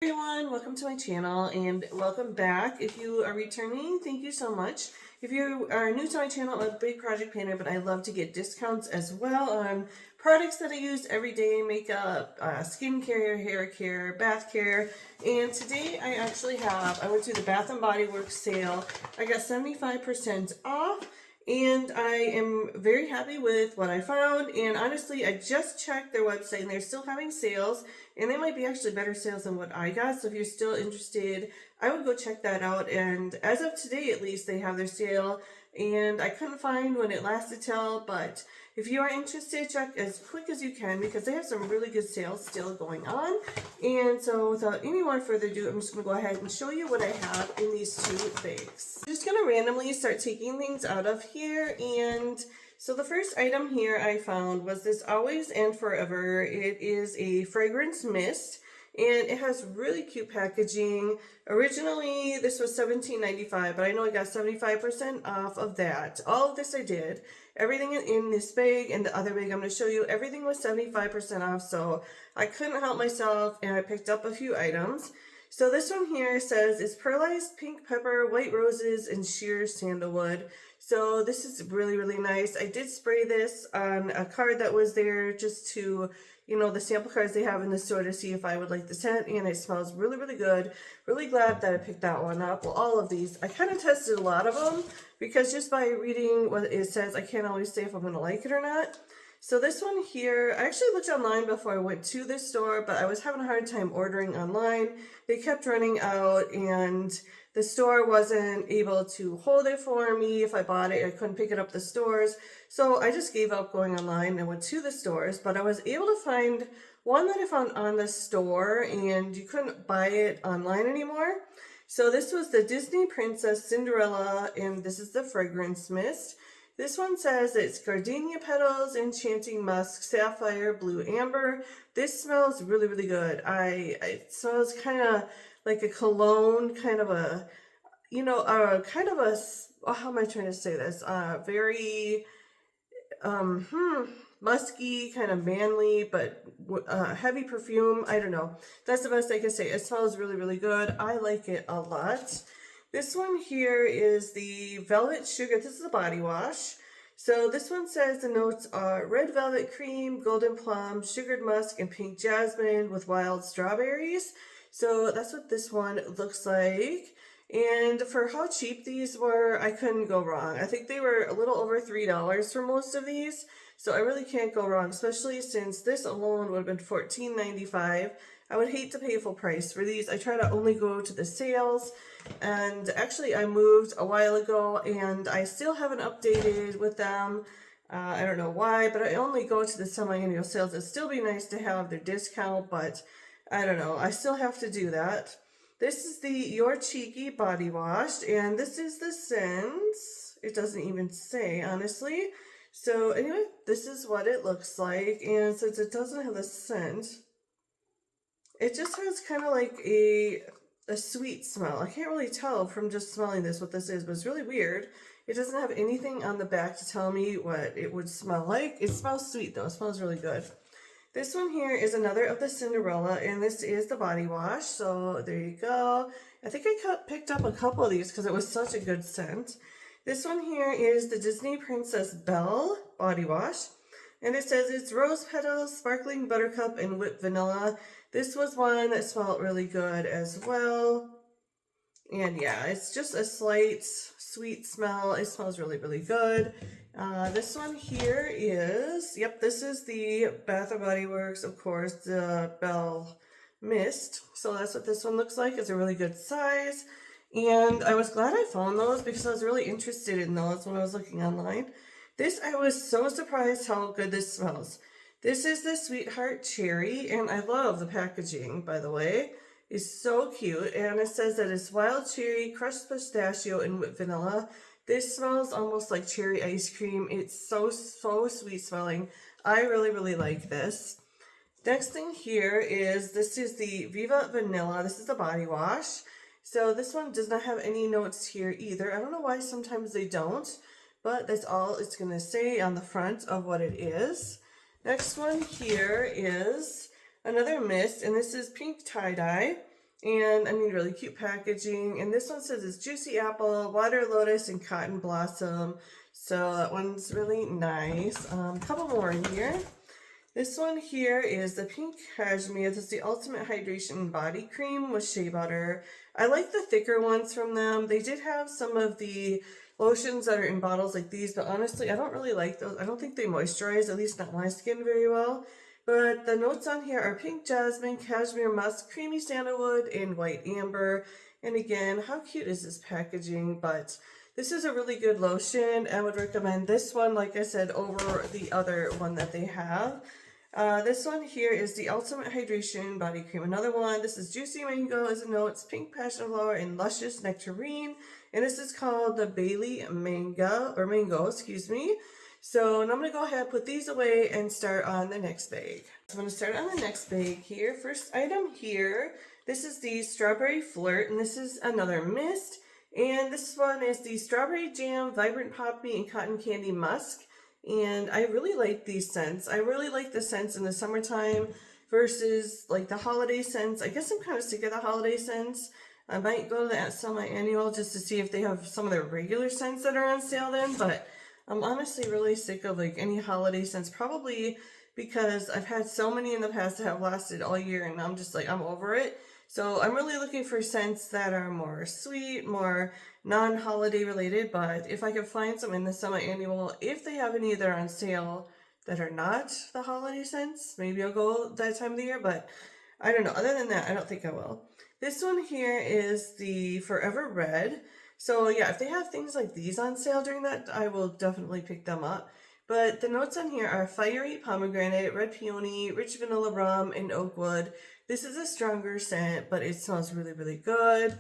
Everyone, welcome to my channel and welcome back. If you are returning, thank you so much. If you are new to my channel, I'm a big project planner, but I love to get discounts as well on products that I use every day: makeup, skincare, hair care, bath care. And today I went to the Bath and Body Works sale. I got 75% off. And I am very happy with what I found. And honestly, I just checked their website and they're still having sales. And they might be actually better sales than what I got. So if you're still interested, I would go check that out. And as of today, at least, they have their sale. And I couldn't find when it lasted till, but if you are interested, check as quick as you can because they have some really good sales still going on. And so without any more further ado, I'm just going to go ahead and show you what I have in these two bags. I'm just going to randomly start taking things out of here. And so the first item here I found was this Always and Forever. It is a fragrance mist. And it has really cute packaging. Originally, this was $17.95, but I know I got 75% off of that. All of this I did. Everything in this bag and the other bag I'm going to show you, everything was 75% off, so I couldn't help myself, and I picked up a few items. So this one here says it's pearlized pink pepper, white roses, and sheer sandalwood. So this is really, really nice. I did spray this on a card that was there just to, you know, the sample cards they have in the store to see if I would like the scent, and it smells really, really good. Really glad that I picked that one up. Well, all of these. I kind of tested a lot of them because just by reading what it says, I can't always say if I'm going to like it or not. So this one here, I actually looked online before I went to this store, but I was having a hard time ordering online. They kept running out, and the store wasn't able to hold it for me. If I bought it, I couldn't pick it up at the stores. So I just gave up going online and went to the stores, but I was able to find one that I found on the store, and you couldn't buy it online anymore. So this was the Disney Princess Cinderella, and this is the fragrance mist. This one says it's gardenia petals, enchanting musk, sapphire, blue amber. This smells really, really good. It smells kind of like a cologne, kind of a, you know, how am I trying to say this? Very, musky, kind of manly, but heavy perfume. I don't know. That's the best I can say. It smells really, really good. I like it a lot. This one here is the Velvet Sugar. This is a body wash. So this one says the notes are red velvet cream, golden plum, sugared musk, and pink jasmine with wild strawberries. So that's what this one looks like. And for how cheap these were, I couldn't go wrong. I think they were a little over $3 for most of these. So I really can't go wrong, especially since this alone would have been $14.95. I would hate to pay full price for these. I try to only go to the sales. And actually I moved a while ago and I still haven't updated with them. I don't know why, but I only go to the semi-annual sales. It'd still be nice to have their discount, but I don't know. I still have to do that. This is the Your Cheeky body wash, and this is the scent. It doesn't even say, honestly. So anyway, this is what it looks like, and since it doesn't have a scent, it just has kind of like a sweet smell. I can't really tell from just smelling this what this is, but it's really weird. It doesn't have anything on the back to tell me what it would smell like. It smells sweet though. It smells really good. This one here is another of the Cinderella, and this is the body wash. So there you go. I think I picked up a couple of these because it was such a good scent. This one here is the Disney Princess Belle body wash. And it says it's rose petals, sparkling buttercup, and whipped vanilla. This was one that smelled really good as well. And yeah, it's just a slight sweet smell. It smells really, really good. This one here is, yep, this is the Bath and Body Works, of course, the Belle Mist. So that's what this one looks like. It's a really good size. And I was glad I found those because I was really interested in those when I was looking online. I was so surprised how good this smells. This is the Sweetheart Cherry, and I love the packaging, by the way. It's so cute, and it says that it's wild cherry, crushed pistachio, and whipped vanilla. This smells almost like cherry ice cream. It's so sweet smelling. I really, really like this. Next thing here is, this is the Viva Vanilla. This is the body wash. So this one does not have any notes here either. I don't know why sometimes they don't, but that's all it's going to say on the front of what it is. Next one here is another mist, and this is pink tie-dye. And I mean, really cute packaging. And this one says it's juicy apple, water lotus, and cotton blossom. So that one's really nice. A couple more in here. This one here is the pink cashmere. This is the ultimate hydration body cream with shea butter. I like the thicker ones from them. They did have some of the lotions that are in bottles like these, but honestly, I don't really like those. I don't think they moisturize, at least not my skin, very well. But the notes on here are pink jasmine, cashmere musk, creamy sandalwood, and white amber. And again, how cute is this packaging? But this is a really good lotion. I would recommend this one, like I said, over the other one that they have. This one here is the Ultimate Hydration Body Cream. Another one. This is Juicy Mango as a note. Pink Passion Flower and Luscious Nectarine. And this is called the Bali Mango, excuse me. So I'm going to go ahead and put these away and start on the next bag. So I'm going to start on the next bag here. First item here. This is the Strawberry Flirt. And this is another mist. And this one is the Strawberry Jam, Vibrant Poppy, and Cotton Candy Musk. And I really like these scents. I really like the scents in the summertime versus like the holiday scents. I guess I'm kind of sick of the holiday scents. I might go to the semi-annual just to see if they have some of their regular scents that are on sale then. But I'm honestly really sick of like any holiday scents. Probably because I've had so many in the past that have lasted all year and I'm just like, I'm over it. So I'm really looking for scents that are more sweet, more non-holiday related, but if I could find some in the semi-annual, if they have any that are on sale that are not the holiday scents, maybe I'll go that time of the year, but I don't know. Other than that, I don't think I will. This one here is the Forever Red. So yeah, if they have things like these on sale during that, I will definitely pick them up. But the notes on here are fiery pomegranate, red peony, rich vanilla rum, and oak wood. This is a stronger scent, but it smells really, really good.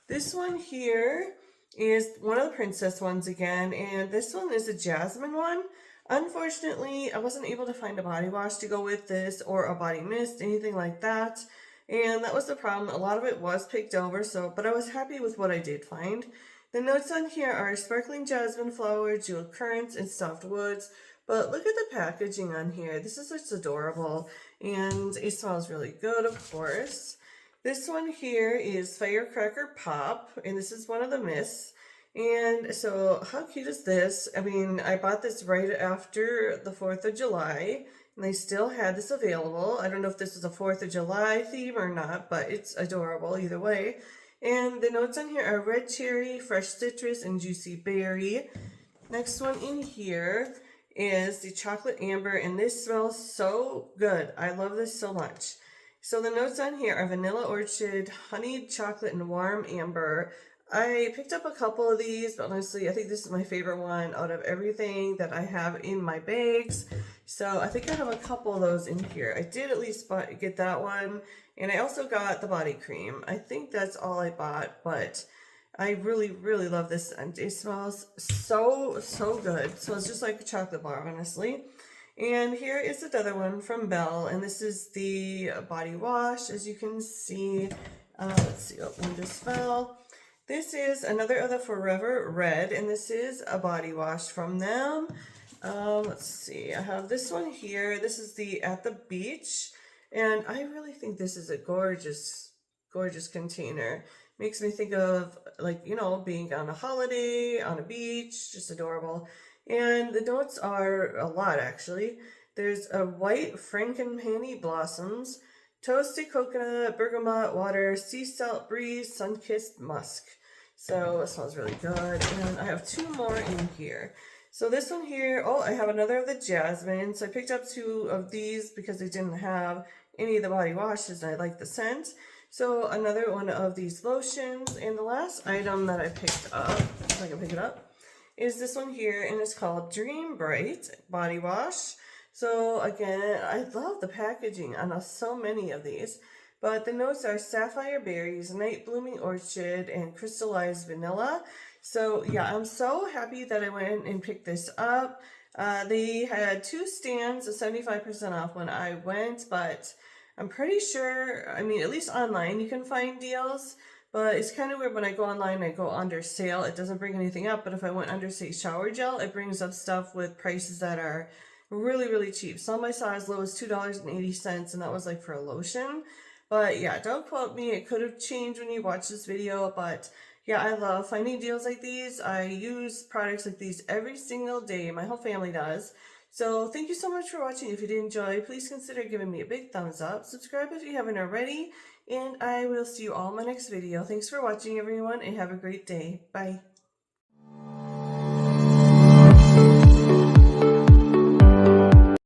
This one here is one of the princess ones again, and this one is a jasmine one. Unfortunately, I wasn't able to find a body wash to go with this or a body mist, anything like that. And that was the problem. A lot of it was picked over, but I was happy with what I did find. The notes on here are sparkling jasmine flower, jeweled currants, and soft woods. But look at the packaging on here. This is just adorable. And it smells really good, of course. This one here is Firecracker Pop. And this is one of the mists. And so how cute is this? I mean, I bought this right after the 4th of July. And they still had this available. I don't know if this is a 4th of July theme or not. But it's adorable either way. And the notes on here are red cherry, fresh citrus, and juicy berry. Next one in here is the chocolate amber, and this smells so good. I love this so much. So the notes on here are vanilla orchid, honeyed chocolate, and warm amber. I picked up a couple of these, but honestly, I think this is my favorite one out of everything that I have in my bags. So I think I have a couple of those in here. I did at least get that one, and I also got the body cream. I think that's all I bought, but I really, really love this scent. It smells so, so good. It smells just like a chocolate bar, honestly. And here is another one from Belle, and this is the body wash, as you can see. Let's see, oh, one just fell. This is another of the Forever Red, and this is a body wash from them. Let's see, I have this one here. This is the At the Beach, and I really think this is a gorgeous, gorgeous container. Makes me think of, like, you know, being on a holiday, on a beach, just adorable. And the notes are a lot, actually. There's a white frangipani blossoms, toasted coconut, bergamot water, sea salt breeze, sun-kissed musk. So it smells really good. And I have two more in here. So this one here, oh, I have another of the jasmine. So I picked up two of these because they didn't have any of the body washes and I like the scent. So another one of these lotions. And the last item that I picked up, if I can pick it up, is this one here, and it's called Dream Bright Body Wash. So again, I love the packaging on so many of these. But the notes are sapphire berries, night blooming orchid, and crystallized vanilla. So yeah, I'm so happy that I went and picked this up. They had 2 stands of 75% off when I went, but I'm pretty sure, I mean, at least online you can find deals, but it's kind of weird when I go online, I go under sale, it doesn't bring anything up, but if I went under, say, shower gel, it brings up stuff with prices that are really, really cheap. Some I saw as low as $2.80, and that was like for a lotion. But yeah, don't quote me. It could have changed when you watch this video, but yeah, I love finding deals like these. I use products like these every single day. My whole family does. So thank you so much for watching. If you did enjoy, please consider giving me a big thumbs up. Subscribe if you haven't already. And I will see you all in my next video. Thanks for watching, everyone, and have a great day. Bye.